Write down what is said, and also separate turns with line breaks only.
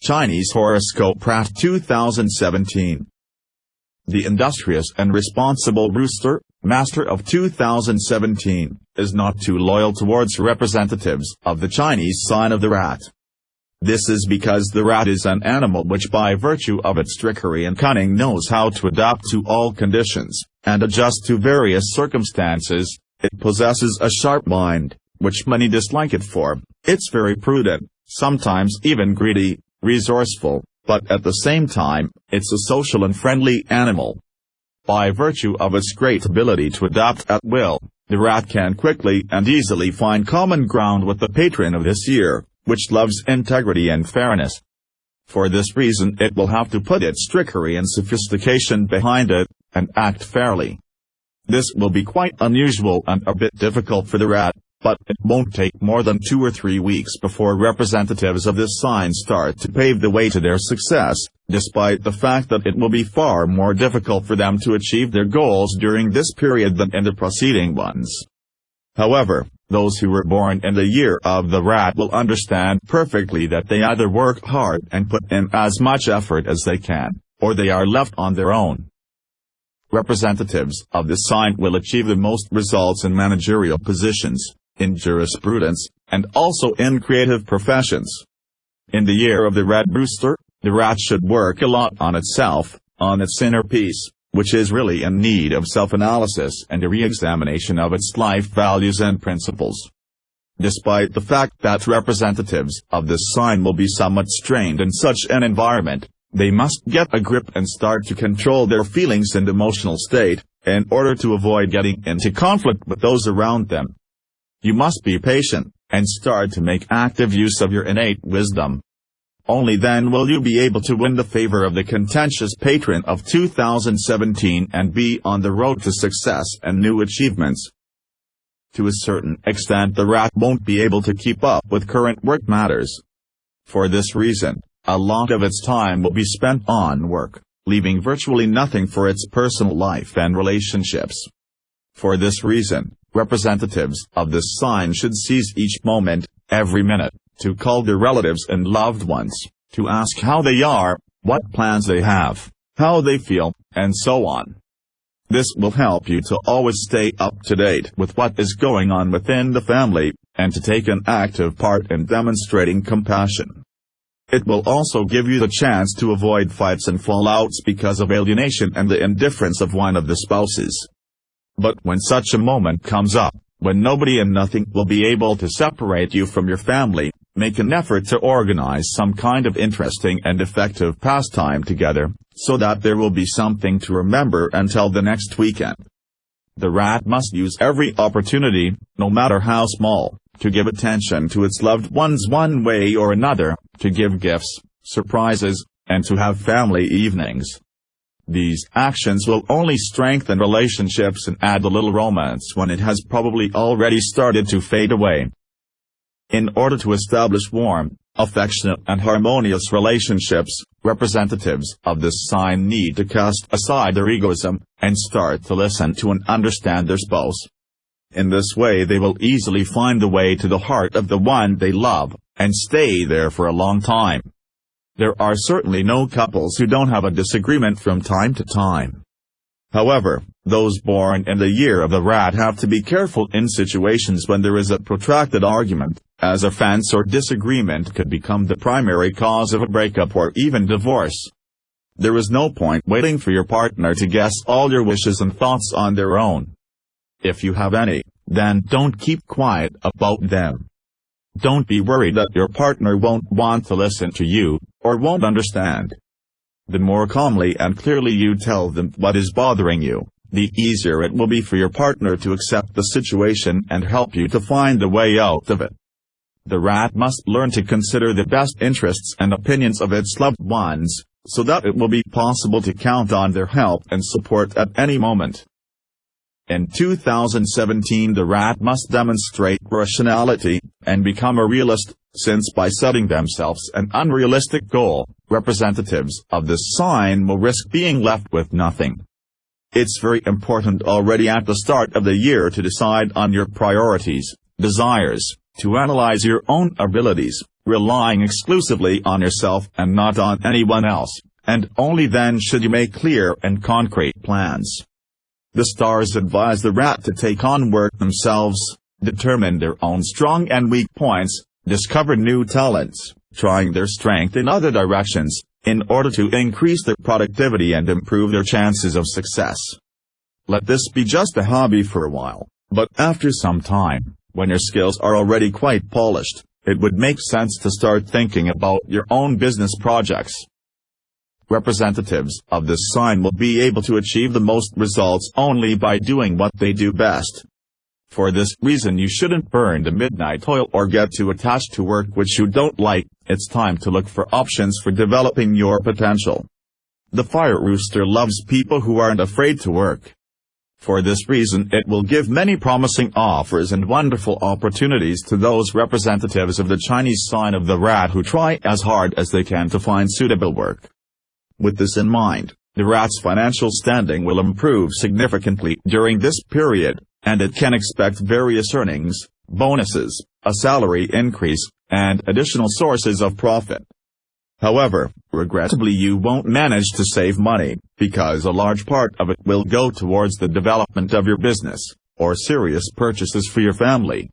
Chinese Horoscope Rat 2017. The industrious and responsible rooster, master of 2017, is not too loyal towards representatives of the Chinese sign of the rat. This is because the rat is an animal which by virtue of its trickery and cunning knows how to adapt to all conditions, and adjust to various circumstances. It possesses a sharp mind, which many dislike it for. It's very prudent, sometimes even greedy, resourceful, but at the same time, it's a social and friendly animal. By virtue of its great ability to adapt at will, the rat can quickly and easily find common ground with the patron of this year, which loves integrity and fairness. For this reason it will have to put its trickery and sophistication behind it, and act fairly. This will be quite unusual and a bit difficult for the rat, but it won't take more than 2 or 3 weeks before representatives of this sign start to pave the way to their success, despite the fact that it will be far more difficult for them to achieve their goals during this period than in the preceding ones. However, those who were born in the year of the rat will understand perfectly that they either work hard and put in as much effort as they can, or they are left on their own. Representatives of this sign will achieve the most results in managerial positions, in jurisprudence, and also in creative professions. In the year of the red rooster, the rat should work a lot on itself, on its inner peace, which is really in need of self-analysis and a re-examination of its life values and principles. Despite the fact that representatives of this sign will be somewhat strained in such an environment, they must get a grip and start to control their feelings and emotional state, in order to avoid getting into conflict with those around them. You must be patient, and start to make active use of your innate wisdom. Only then will you be able to win the favor of the contentious patron of 2017 and be on the road to success and new achievements. To a certain extent the rat won't be able to keep up with current work matters. For this reason, a lot of its time will be spent on work, leaving virtually nothing for its personal life and relationships. For this reason, representatives of this sign should seize each moment, every minute, to call their relatives and loved ones, to ask how they are, what plans they have, how they feel, and so on. This will help you to always stay up to date with what is going on within the family, and to take an active part in demonstrating compassion. It will also give you the chance to avoid fights and fallouts because of alienation and the indifference of one of the spouses. But when such a moment comes up, when nobody and nothing will be able to separate you from your family, make an effort to organize some kind of interesting and effective pastime together, so that there will be something to remember until the next weekend. The rat must use every opportunity, no matter how small, to give attention to its loved ones one way or another, to give gifts, surprises, and to have family evenings. These actions will only strengthen relationships and add a little romance when it has probably already started to fade away. In order to establish warm, affectionate and harmonious relationships, representatives of this sign need to cast aside their egoism, and start to listen to and understand their spouse. In this way they will easily find the way to the heart of the one they love, and stay there for a long time. There are certainly no couples who don't have a disagreement from time to time. However, those born in the year of the rat have to be careful in situations when there is a protracted argument, as offense or disagreement could become the primary cause of a breakup or even divorce. There is no point waiting for your partner to guess all your wishes and thoughts on their own. If you have any, then don't keep quiet about them. Don't be worried that your partner won't want to listen to you, or won't understand. The more calmly and clearly you tell them what is bothering you, the easier it will be for your partner to accept the situation and help you to find the way out of it. The rat must learn to consider the best interests and opinions of its loved ones, so that it will be possible to count on their help and support at any moment. In 2017 the rat must demonstrate rationality, and become a realist, since by setting themselves an unrealistic goal, representatives of this sign will risk being left with nothing. It's very important already at the start of the year to decide on your priorities, desires, to analyze your own abilities, relying exclusively on yourself and not on anyone else, and only then should you make clear and concrete plans. The stars advise the rat to take on work themselves, determine their own strong and weak points, discover new talents, trying their strength in other directions, in order to increase their productivity and improve their chances of success. Let this be just a hobby for a while, but after some time, when your skills are already quite polished, it would make sense to start thinking about your own business projects. Representatives of this sign will be able to achieve the most results only by doing what they do best. For this reason, you shouldn't burn the midnight oil or get too attached to work which you don't like. It's time to look for options for developing your potential. The fire rooster loves people who aren't afraid to work. For this reason, it will give many promising offers and wonderful opportunities to those representatives of the Chinese sign of the rat who try as hard as they can to find suitable work. With this in mind, the rat's financial standing will improve significantly during this period, and it can expect various earnings, bonuses, a salary increase, and additional sources of profit. However, regrettably you won't manage to save money, because a large part of it will go towards the development of your business, or serious purchases for your family.